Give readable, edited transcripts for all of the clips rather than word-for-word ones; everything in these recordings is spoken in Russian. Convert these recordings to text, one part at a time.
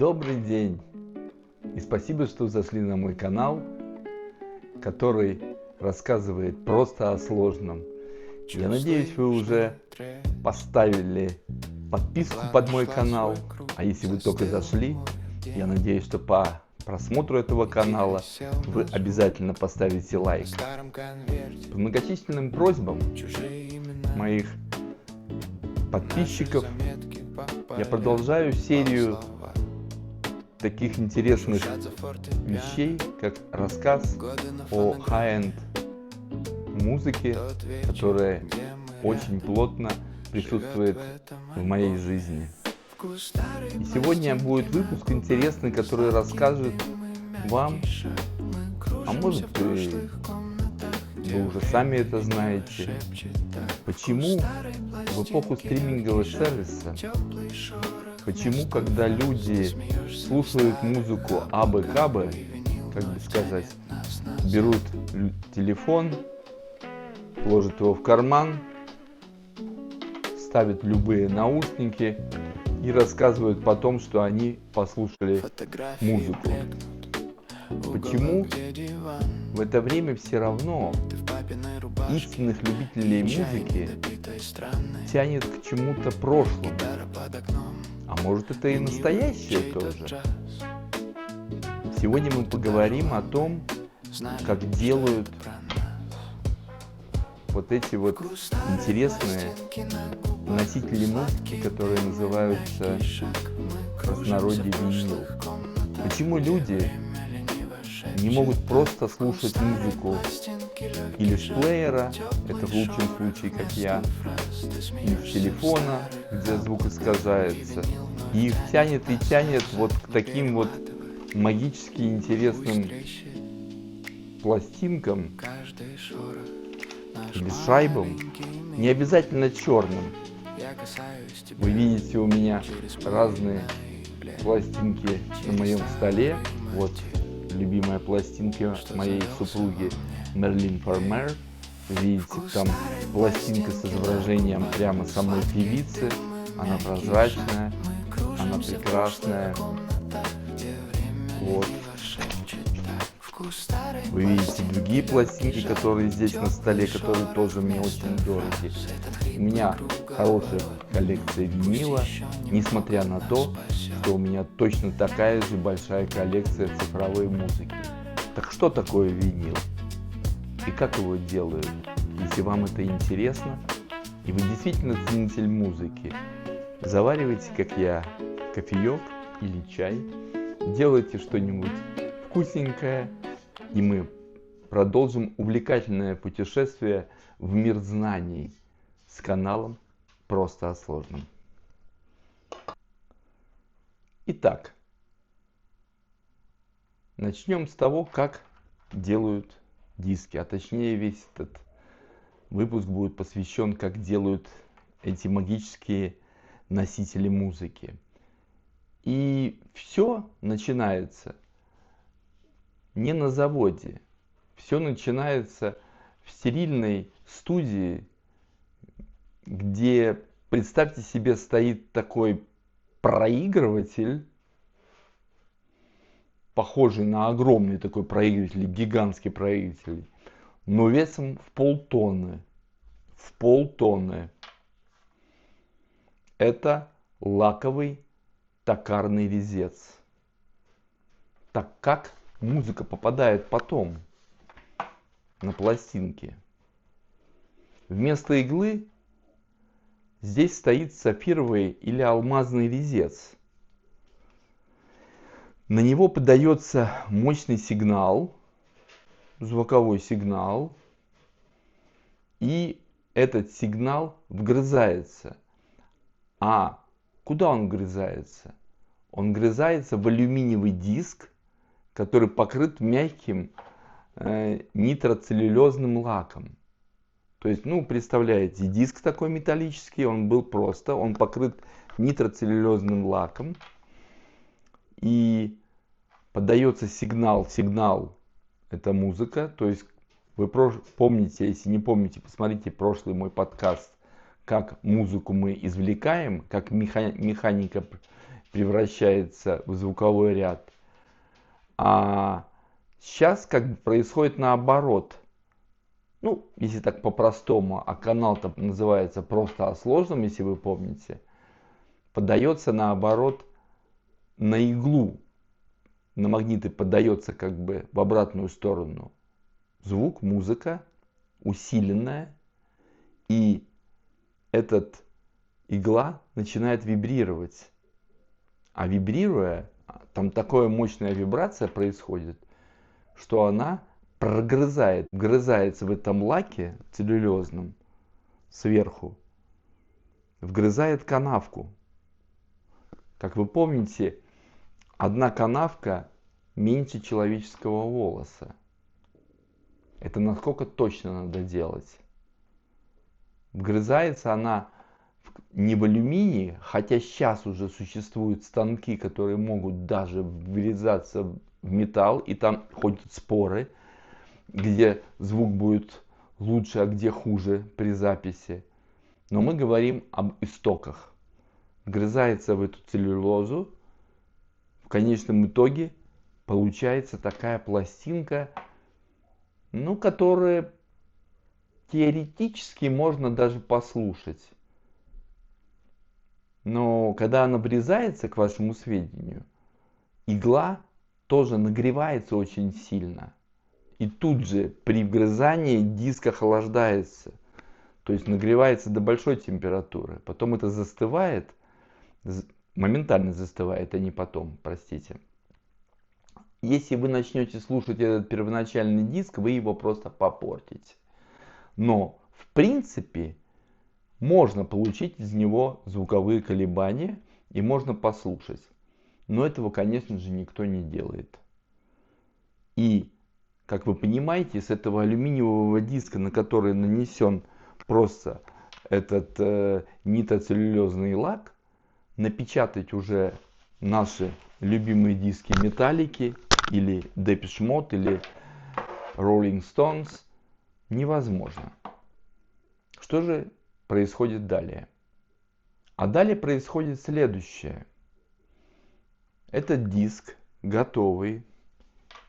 Добрый день и спасибо, что зашли на мой канал, который рассказывает просто о сложном. Я надеюсь, вы уже поставили подписку под мой канал, а если вы только зашли, я надеюсь, что по просмотру этого канала вы обязательно поставите лайк. По многочисленным просьбам моих подписчиков я продолжаю серию таких интересных вещей, как рассказ о high-end музыке, которая очень плотно присутствует в моей жизни. И сегодня будет выпуск интересный, который расскажет вам, а может вы уже сами это знаете, почему в эпоху стримингового сервиса, почему, когда люди слушают музыку абы-кабы, как бы сказать, берут телефон, ложат его в карман, ставят любые наушники и рассказывают потом, что они послушали музыку. Почему в это время все равно истинных любителей музыки тянет к чему-то прошлому? А может, это и настоящее тоже? Сегодня мы поговорим о том, как делают вот эти вот интересные носители музыки, которые называются в простонародье винил. Почему люди не могут просто слушать музыку или с плеера, это в лучшем случае, как я, или с телефона, где звук искажается, и их тянет и тянет вот к таким вот магически интересным пластинкам или шайбам, не обязательно черным. Вы видите у меня разные пластинки на моем столе. Вот любимая пластинка моей супруги Мерлин Фармер. Видите, там пластинка с изображением прямо самой певицы. Она прозрачная, она прекрасная. Вот. Вы видите другие пластинки, которые здесь на столе, которые тоже мне очень дороги. У меня хорошая коллекция винила, несмотря на то, что у меня точно такая же большая коллекция цифровой музыки. Так что такое винил? И как его делают? Если вам это интересно, и вы действительно ценитель музыки, заваривайте, как я, кофеек или чай, делайте что-нибудь вкусненькое, и мы продолжим увлекательное путешествие в мир знаний с каналом «Просто о сложном». Итак, начнем с того, как делают диски, а точнее весь этот выпуск будет посвящен, как делают эти магические носители музыки. И все начинается не на заводе, все начинается в стерильной студии, где, представьте себе, стоит такой проигрыватель, похожий на огромный такой проигрыватель, гигантский проигрыватель, но весом в полтонны. В полтонны. Это лаковый токарный резец. Так как музыка попадает потом на пластинки? Вместо иглы здесь стоит сапфировый или алмазный резец. На него подается мощный сигнал, звуковой сигнал, и этот сигнал вгрызается. А куда он вгрызается? Он вгрызается в алюминиевый диск, который покрыт мягким нитроцеллюлезным лаком. То есть, представляете, диск такой металлический, он покрыт нитроцеллюлезным лаком, и подается сигнал это музыка, то есть вы помните, если не помните, посмотрите прошлый мой подкаст, как музыку мы извлекаем, как механика превращается в звуковой ряд. А сейчас как бы происходит наоборот. Ну, если так по-простому, а канал-то называется просто о сложном, если вы помните, подается наоборот на иглу, на магниты подается как бы в обратную сторону. Звук, музыка усиленная, и этот игла начинает вибрировать. А вибрируя, там такая мощная вибрация происходит, что она прогрызает, вгрызается в этом лаке целлюлезном сверху, вгрызает канавку. Как вы помните, одна канавка меньше человеческого волоса. Это насколько точно надо делать. Вгрызается она не в алюминий, хотя сейчас уже существуют станки, которые могут даже врезаться в металл, и там ходят споры, где звук будет лучше, а где хуже при записи. Но мы говорим об истоках. Вгрызается в эту целлюлозу, в конечном итоге получается такая пластинка, ну, которая теоретически можно даже послушать. Но когда она врезается, к вашему сведению, игла тоже нагревается очень сильно. И тут же при вгрызании диск охлаждается. То есть нагревается до большой температуры. Потом это застывает, моментально застывает, а не потом, простите. Если вы начнете слушать этот первоначальный диск, вы его просто попортите. Но в принципе можно получить из него звуковые колебания и можно послушать. Но этого, конечно же, никто не делает. И, как вы понимаете, с этого алюминиевого диска, на который нанесен просто этот нитроцеллюлезный лак, напечатать уже наши любимые диски Металлики или Depeche Mode или Rolling Stones невозможно. Что же происходит далее? А далее происходит следующее. Этот диск готовый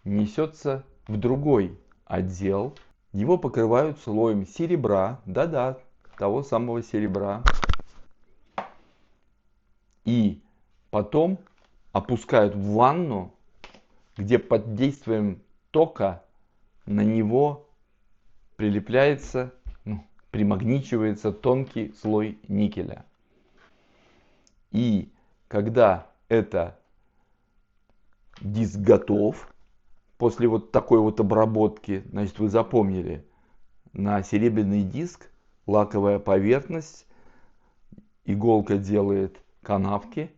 несется в другой отдел. Его покрывают слоем серебра, да-да, того самого серебра. И потом опускают в ванну, где под действием тока на него прилепляется, примагничивается тонкий слой никеля. И когда это диск готов, после вот такой вот обработки, значит, вы запомнили, на серебряный диск лаковая поверхность, иголка делает канавки,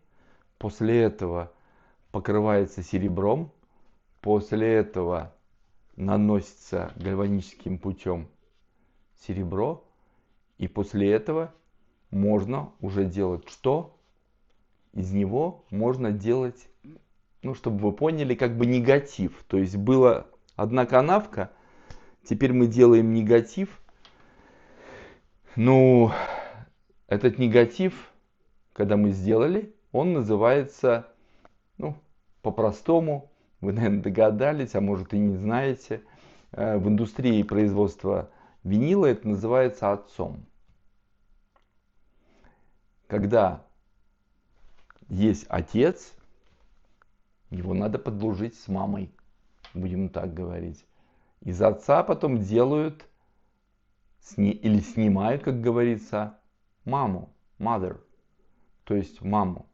после этого покрывается серебром, после этого наносится гальваническим путем серебро, и после этого можно уже делать что? Из него можно делать, ну, чтобы вы поняли, как бы негатив. То есть была одна канавка, теперь мы делаем негатив. Ну, этот негатив, когда мы сделали, он называется, ну, по-простому, вы, наверное, догадались, а может и не знаете, в индустрии производства винила это называется отцом. Когда есть отец, его надо подружить с мамой, будем так говорить. Из отца потом делают или снимают, как говорится, маму, mother, то есть маму.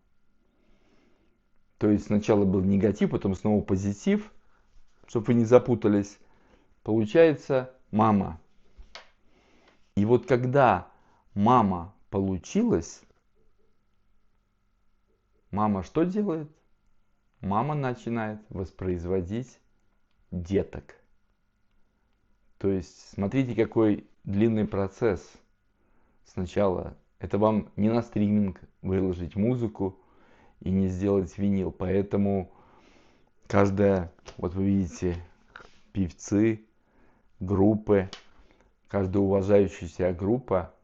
То есть сначала был негатив, потом снова позитив, чтобы вы не запутались. Получается мама. И вот когда мама получилась, мама что делает? Мама начинает воспроизводить деток. То есть смотрите, какой длинный процесс. Сначала это вам не на стриминг выложить музыку и не сделать винил. Поэтому каждая, вот вы видите, певцы, группы, каждая уважающаяся группа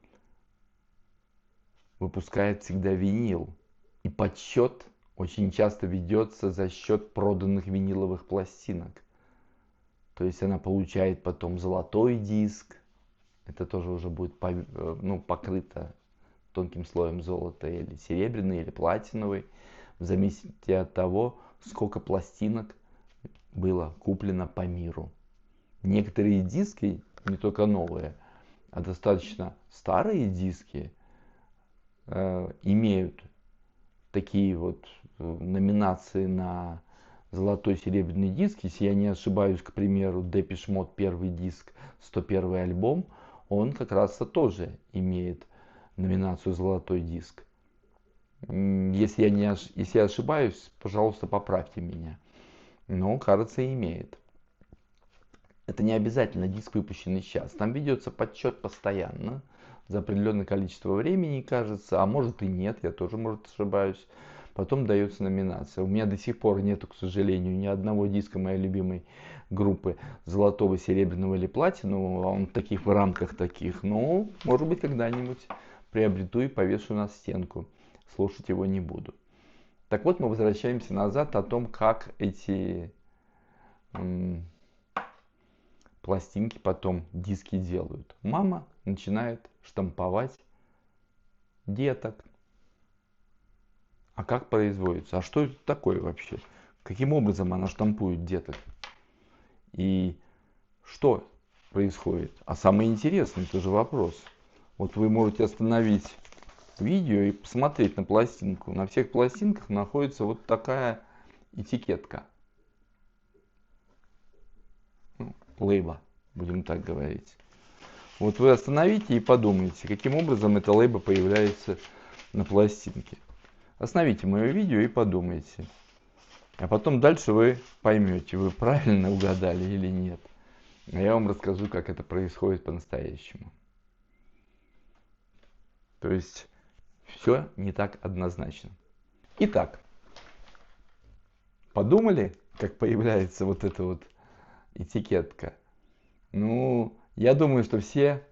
выпускает всегда винил. И подсчет очень часто ведется за счет проданных виниловых пластинок. То есть она получает потом золотой диск. Это тоже уже будет покрыто тонким слоем золота, или серебряный, или платиновый, в зависимости от того, сколько пластинок было куплено по миру. Некоторые диски, не только новые, а достаточно старые диски, имеют такие вот номинации на золотой, серебряный диск. Если я не ошибаюсь, к примеру, Depeche Mode первый диск, 101 альбом, он как раз тоже имеет номинацию «Золотой диск». Если я ошибаюсь, пожалуйста, поправьте меня. Но, кажется, имеет. Это не обязательно диск, выпущенный сейчас. Там ведется подсчет постоянно, за определенное количество времени, кажется. А может и нет, я тоже, может, ошибаюсь. Потом дается номинация. У меня до сих пор нету, к сожалению, ни одного диска моей любимой группы золотого, серебряного или платинового. Он в рамках таких. Но, может быть, когда-нибудь приобрету и повешу на стенку. Слушать его не буду. Так вот, мы возвращаемся назад о том, как эти пластинки потом диски делают. Мама начинает штамповать деток. А как производится? А что это такое вообще? Каким образом она штампует деток? И что происходит? А самое интересное, тоже вопрос. Вот вы можете остановить видео и посмотреть на пластинку. На всех пластинках находится вот такая этикетка. Лейба, будем так говорить. Вот вы остановите и подумайте, каким образом эта лейба появляется на пластинке. Остановите мое видео и подумайте. А потом дальше вы поймете, вы правильно угадали или нет. А я вам расскажу, как это происходит по-настоящему. То есть все не так однозначно. Итак, подумали, как появляется вот эта вот этикетка? Ну, я думаю, что все,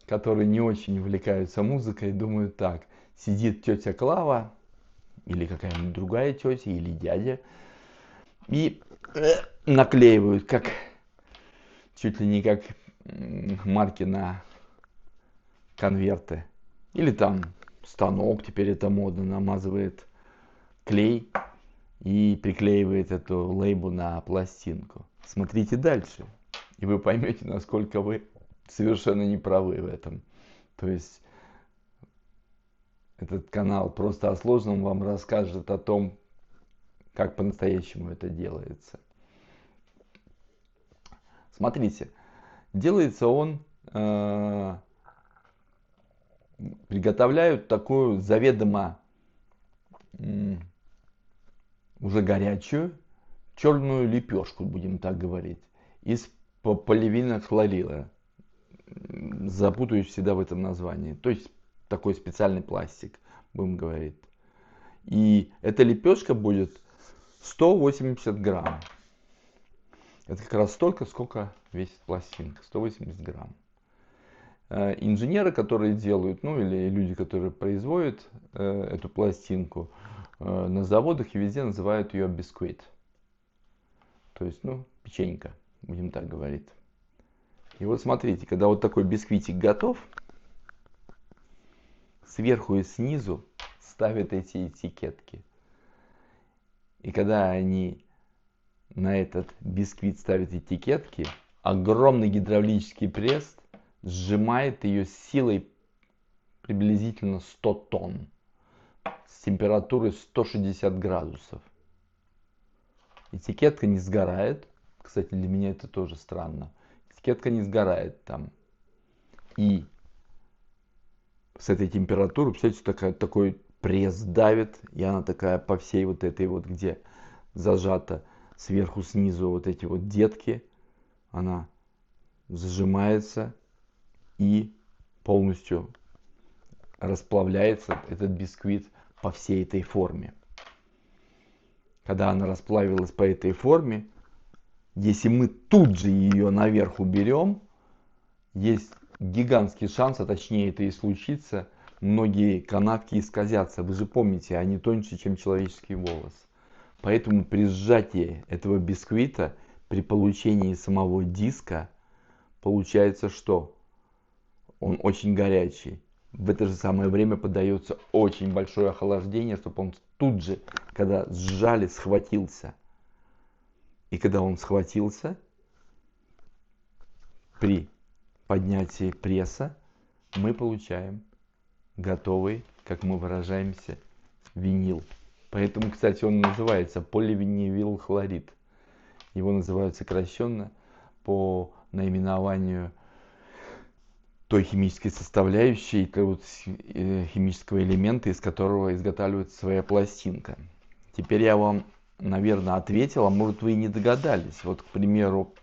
которые не очень увлекаются музыкой, думают так. Сидит тетя Клава, или какая-нибудь другая тетя, или дядя, и наклеивают, как чуть ли не как марки на конверты. Или там станок, теперь это модно, намазывает клей и приклеивает эту лейбу на пластинку. Смотрите дальше, и вы поймете, насколько вы совершенно не правы в этом. То есть этот канал просто о сложном вам расскажет о том, как по-настоящему это делается. Смотрите, делается он, приготовляют такую заведомо уже горячую черную лепешку, будем так говорить, из поливинохлорила. Запутаюсь всегда в этом названии. То есть такой специальный пластик, будем говорить. И эта лепешка будет 180 грамм. Это как раз столько, сколько весит пластинка. 180 грамм. Инженеры, которые делают, ну или люди, которые производят эту пластинку, на заводах и везде называют ее бисквит. То есть, печенька, будем так говорить. И вот смотрите, когда вот такой бисквитик готов, сверху и снизу ставят эти этикетки. И когда они на этот бисквит ставят этикетки, огромный гидравлический пресс сжимает ее с силой приблизительно 100 тонн с температурой 160 градусов. Этикетка не сгорает. Кстати, для меня это тоже странно. Этикетка не сгорает там. И с этой температурой, представляете, такой пресс давит, и она такая по всей вот этой вот, где зажата сверху, снизу вот эти вот детки, она зажимается и полностью расплавляется этот бисквит по всей этой форме. Когда она расплавилась по этой форме, если мы тут же ее наверх уберем, есть гигантский шанс, а точнее это и случится, многие канавки исказятся. Вы же помните, они тоньше, чем человеческий волос. Поэтому при сжатии этого бисквита, при получении самого диска, получается что? Он очень горячий. В это же самое время подается очень большое охлаждение, чтобы он тут же, когда сжали, схватился. И когда он схватился, при поднятии пресса мы получаем готовый, как мы выражаемся, винил. Поэтому, кстати, он называется поливинилхлорид. Его называют сокращенно по наименованию той химической составляющей, химического элемента, из которого изготавливается своя пластинка. Теперь я вам, наверное, ответил, а может вы и не догадались. Вот, к примеру,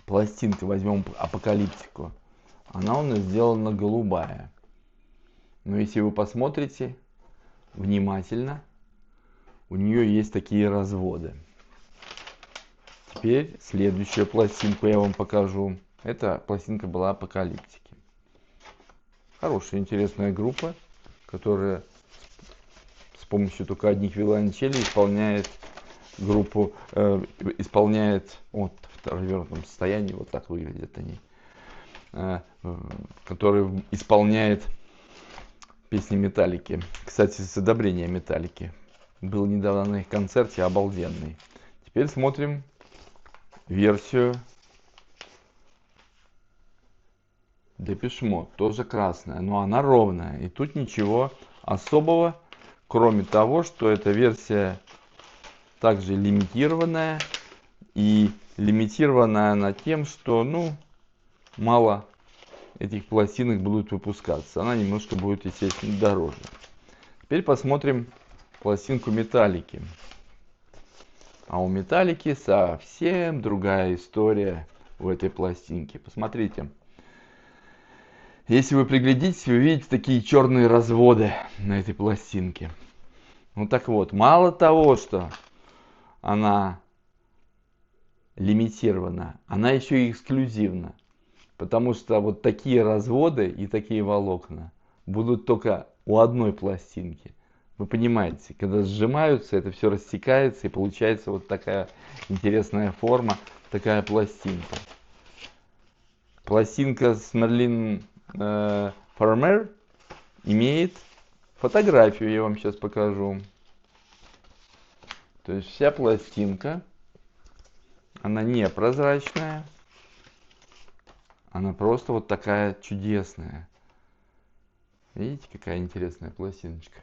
пластинка, возьмем Апокалиптику. Она у нас сделана голубая. Но если вы посмотрите внимательно, у нее есть такие разводы. Теперь следующую пластинку я вам покажу. Эта пластинка была Апокалиптики. Хорошая, интересная группа, которая с помощью только одних виолончелей исполняет группу, вот в развернутом состоянии, вот так выглядят они, который исполняет песни Металлики. Кстати, с одобрения Металлики. Был недавно на их концерте, обалденный. Теперь смотрим версию Депеш Мод, тоже красная, но она ровная. И тут ничего особого, кроме того, что эта версия также лимитированная. И лимитированная она тем, что, мало этих пластинок будут выпускаться. Она немножко будет, естественно, дороже. Теперь посмотрим пластинку Металлики. А у Металлики совсем другая история в этой пластинке. Посмотрите. Если вы приглядитесь, вы видите такие черные разводы на этой пластинке. Ну так вот, мало того, что она лимитирована, она еще и эксклюзивна. Потому что вот такие разводы и такие волокна будут только у одной пластинки. Вы понимаете, когда сжимаются, это все растекается и получается вот такая интересная форма, такая пластинка. Пластинка с Мерлин Фармер имеет фотографию, я вам сейчас покажу. То есть вся пластинка, она не прозрачная, она просто вот такая чудесная. Видите, какая интересная пластиночка.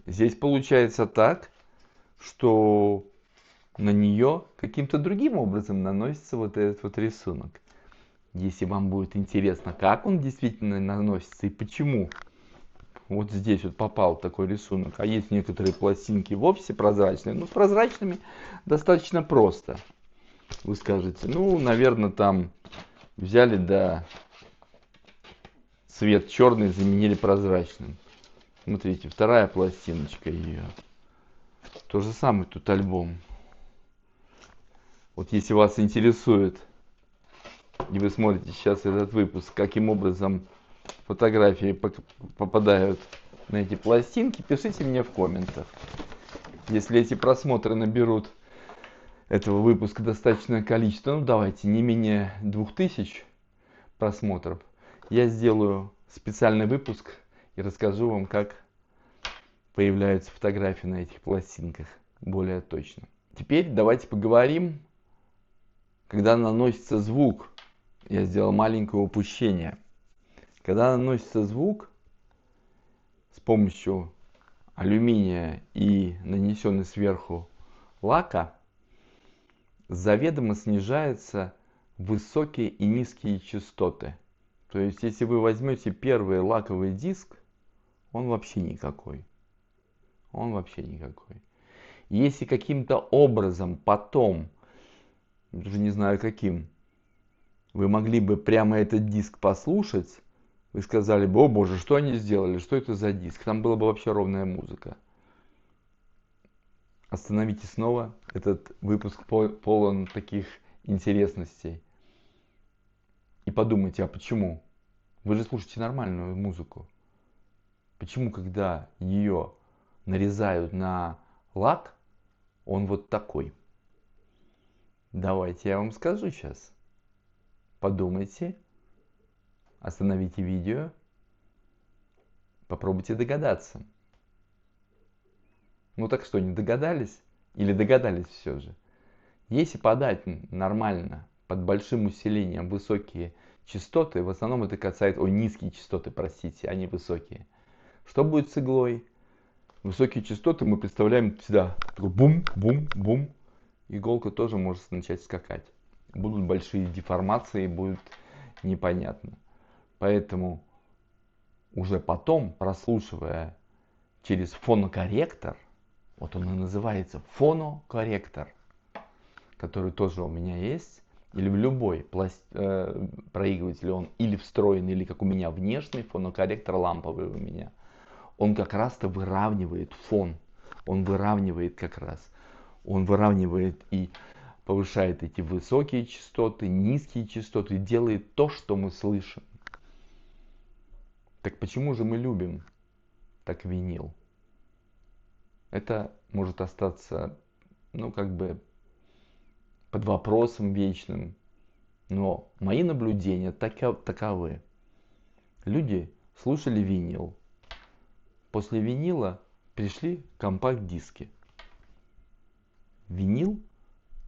Здесь получается так, что на нее каким-то другим образом наносится вот этот вот рисунок. Если вам будет интересно, как он действительно наносится и почему вот здесь вот попал такой рисунок, а есть некоторые пластинки вовсе прозрачные, но с прозрачными достаточно просто. Вы скажете, наверное, там взяли, да, цвет черный заменили прозрачным. Смотрите, вторая пластиночка ее. То же самое тут альбом. Вот если вас интересует, и вы смотрите сейчас этот выпуск, каким образом фотографии попадают на эти пластинки, пишите мне в комментах. Если эти просмотры наберут этого выпуска достаточное количество, давайте, не менее 2000 просмотров, я сделаю специальный выпуск и расскажу вам, как появляются фотографии на этих пластинках более точно. Теперь давайте поговорим, когда наносится звук. Я сделал маленькое упущение. Когда наносится звук с помощью алюминия и нанесенный сверху лака, заведомо снижаются высокие и низкие частоты. То есть, если вы возьмете первый лаковый диск, он вообще никакой. Он вообще никакой. Если каким-то образом потом, уже не знаю каким, вы могли бы прямо этот диск послушать, вы сказали бы: о боже, что они сделали, что это за диск? Там была бы вообще ровная музыка. Остановите снова, этот выпуск полон таких интересностей. И подумайте, а почему? Вы же слушаете нормальную музыку. Почему, когда ее нарезают на лад, он вот такой? Давайте я вам скажу сейчас. Подумайте, остановите видео, попробуйте догадаться. Ну так что, не догадались? Или догадались все же? Если подать нормально, под большим усилением высокие частоты, в основном это касается, низкие частоты, простите, а не высокие. Что будет с иглой? Высокие частоты мы представляем всегда такой бум-бум-бум. Иголка тоже может начать скакать. Будут большие деформации, будет непонятно. Поэтому уже потом, прослушивая через фонокорректор, вот он и называется фонокорректор, который тоже у меня есть, или в любой проигрыватель он или встроен, или как у меня внешний фонокорректор ламповый у меня, он как раз-то выравнивает фон, он выравнивает как раз, он выравнивает и повышает эти высокие частоты, низкие частоты, делает то, что мы слышим. Так почему же мы любим так винил? Это может остаться, ну, как бы под вопросом вечным. Но мои наблюдения таковы. Люди слушали винил. После винила пришли компакт-диски. Винил,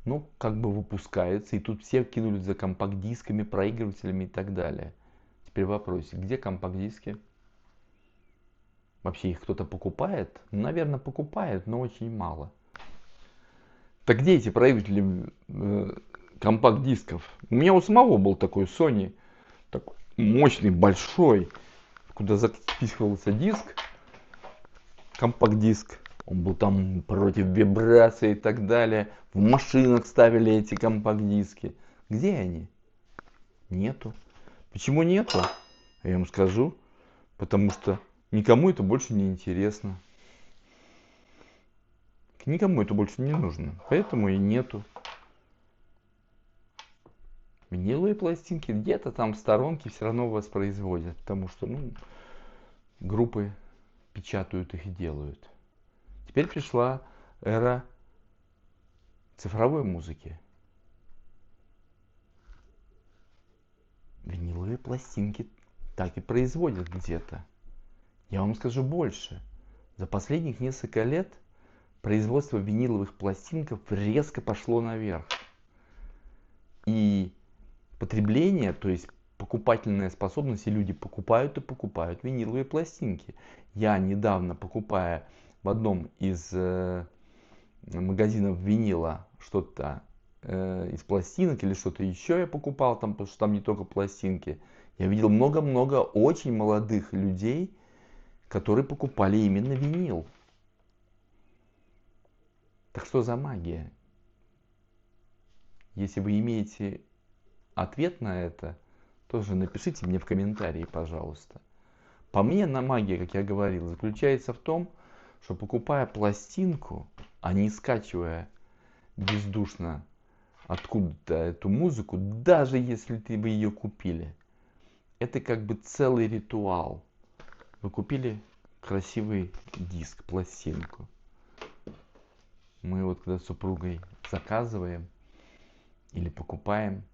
ну, как бы выпускается, и тут все кинулись за компакт-дисками, проигрывателями и так далее. Теперь вопрос, где компакт-диски? Вообще их кто-то покупает? Наверное, покупает, но очень мало. Так где эти проигрыватели компакт-дисков? У меня у самого был такой Sony, такой мощный, большой, куда записывался диск, компакт-диск. Он был там против вибрации и так далее. В машинах ставили эти компакт-диски. Где они? Нету. Почему нету? Я вам скажу. Потому что никому это больше не интересно. Никому это больше не нужно. Поэтому и нету. Виниловые пластинки где-то там в сторонке все равно воспроизводят. Потому что, ну, группы печатают их и делают. Теперь пришла эра цифровой музыки. Виниловые пластинки так и производят где-то. Я вам скажу больше. За последних несколько лет производство виниловых пластинок резко пошло наверх. И потребление, то есть покупательная способность, и люди покупают и покупают виниловые пластинки. Я недавно, покупая в одном из магазинов винила что-то из пластинок или что-то еще я покупал там, потому что там не только пластинки, я видел много-много очень молодых людей, которые покупали именно винил. Так что за магия? Если вы имеете ответ на это, тоже напишите мне в комментарии, пожалуйста. По мне, магия, как я говорил, заключается в том, что покупая пластинку, а не скачивая бездушно откуда-то эту музыку, даже если вы ее купили, это как бы целый ритуал. Вы купили красивый диск, пластинку. Мы вот когда с супругой заказываем или покупаем,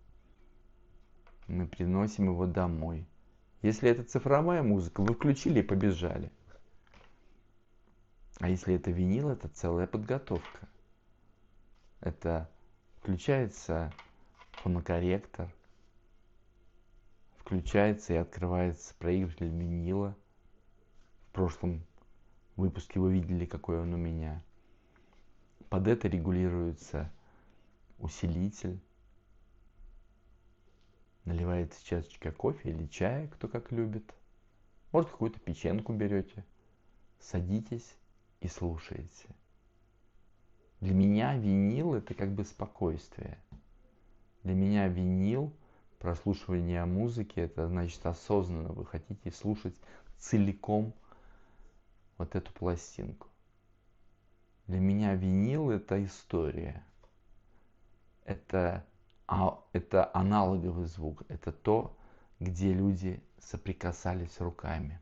мы приносим его домой. Если это цифровая музыка, вы включили и побежали. А если это винил, это целая подготовка. Это включается фонокорректор, включается и открывается проигрыватель винила. В прошлом выпуске вы видели, какой он у меня. Под это регулируется усилитель. Наливается чашечка кофе или чая, кто как любит. Может, какую-то печенку берете. Садитесь и слушаете. Для меня винил это как бы спокойствие. Для меня винил, прослушивание музыки, это значит осознанно вы хотите слушать целиком вот эту пластинку. Для меня винил это история. Это А это аналоговый звук, это то, где люди соприкасались руками.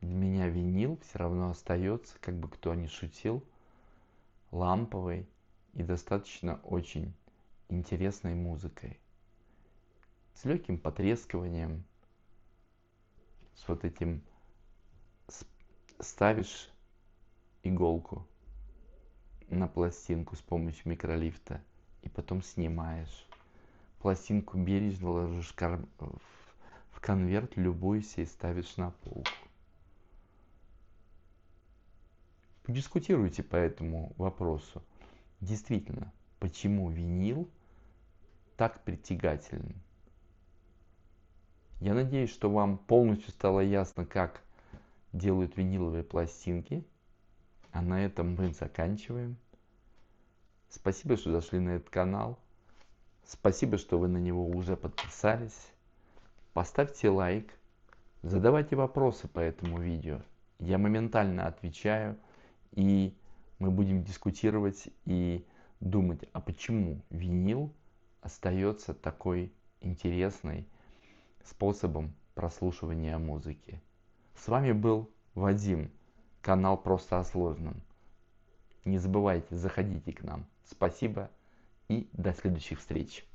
Для меня винил все равно остается, как бы кто ни шутил, ламповой и достаточно очень интересной музыкой. С легким потрескиванием, с вот этим ставишь иголку на пластинку с помощью микролифта и потом снимаешь. Пластинку бережно ложишь в конверт, любуйся и ставишь на полку. Подискутируйте по этому вопросу. Действительно, почему винил так притягателен? Я надеюсь, что вам полностью стало ясно, как делают виниловые пластинки. А на этом мы заканчиваем. Спасибо, что зашли на этот канал. Спасибо, что вы на него уже подписались. Поставьте лайк. Задавайте вопросы по этому видео. Я моментально отвечаю. И мы будем дискутировать и думать, а почему винил остается такой интересной способом прослушивания музыки. С вами был Вадим, канал Просто о сложном. Не забывайте, заходите к нам. Спасибо и до следующих встреч.